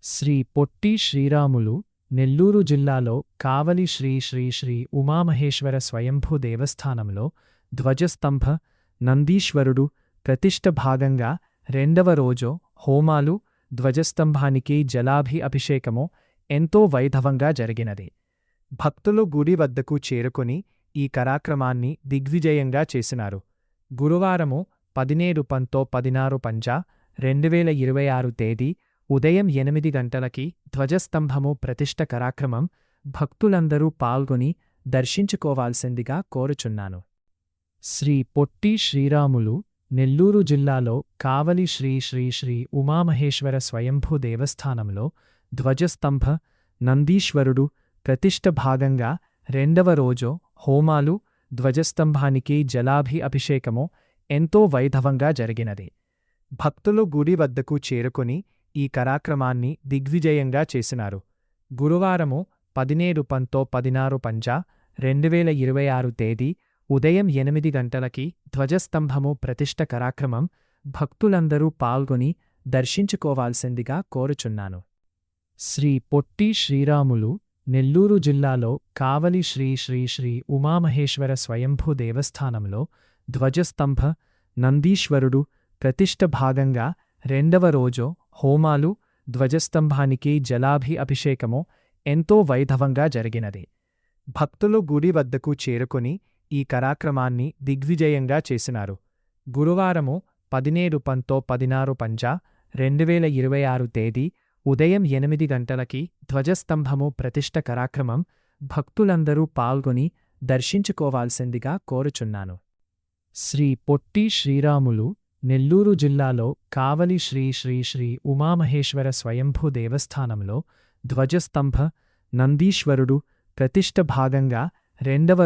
శ్రీ పొట్టి శ్రీరాములు నెల్లూరు జిల్లాలో కావలి శ్రీ శ్రీ శ్రీ ఉమామహేశ్వర స్వయంభూ దేవస్థానంలో ధ్వజస్తంభ నందీశ్వరుడు ప్రతిష్ఠ భాగంగా రెండవ రోజు హోమాలు ధ్వజస్తంభానికి జలాభి అభిషేకము ఎంతో వైభవంగా జరిగినది. భక్తులు గుడి వద్దకు చేరుకుని ఈ కార్యక్రమాన్ని దిగ్విజయంగా చేసినారు. గురువారము 17-16/2026 తేదీ ఉదయం 8 గంటలకి ధ్వజస్తంభము ప్రతిష్ఠ కార్యక్రమం భక్తులందరూ పాల్గొని దర్శించుకోవాల్సిందిగా కోరుచున్నాను. శ్రీ పొట్టి శ్రీరాములు నెల్లూరు జిల్లాలో కావలి శ్రీ శ్రీ శ్రీ ఉమామహేశ్వర స్వయంభూ దేవస్థానంలో ధ్వజస్తంభ నందీశ్వరుడు ప్రతిష్ఠ భాగంగా రెండవ రోజు హోమాలు ధ్వజస్తంభానికి జలాభి అభిషేకము ఎంతో వైభవంగా జరిగినది. భక్తులు గుడి వద్దకు చేరుకుని ఈ కార్యక్రమాన్ని దిగ్విజయంగా చేసినారు. గురువారము 17-16/2026 తేదీ ఉదయం 8 గంటలకి ధ్వజస్తంభము ప్రతిష్ఠ కార్యక్రమం భక్తులందరూ పాల్గొని దర్శించుకోవాల్సిందిగా కోరుచున్నాను. శ్రీ పొట్టి శ్రీరాములు నెల్లూరు జిల్లాలో కావలి శ్రీ శ్రీ శ్రీ ఉమామహేశ్వర స్వయంభూ దేవస్థానంలో ధ్వజస్తంభ నందీశ్వరుడు ప్రతిష్ఠ భాగంగా రెండవ రోజు హోమాలు ధ్వజస్తంభానికి జలాభి అభిషేకము ఎంతో వైభవంగా జరిగినది. భక్తులు గుడి వద్దకు చేరుకుని ఈ కార్యక్రమాన్ని దిగ్విజయంగా చేసినారు. గురువారము 17-16/2026 తేదీ ఉదయం 8 గంటలకి ధ్వజస్తంభము ప్రతిష్ఠ కార్యక్రమం భక్తులందరూ పాల్గొని దర్శించుకోవాల్సిందిగా కోరుచున్నాను. శ్రీ పొట్టి శ్రీరాములు నెల్లూరు జిల్లాలో కావలి శ్రీ శ్రీ శ్రీ ఉమామహేశ్వర స్వయంభూ దేవస్థానంలో ధ్వజస్తంభ నందీశ్వరుడు ప్రతిష్ఠ భాగంగా రెండవ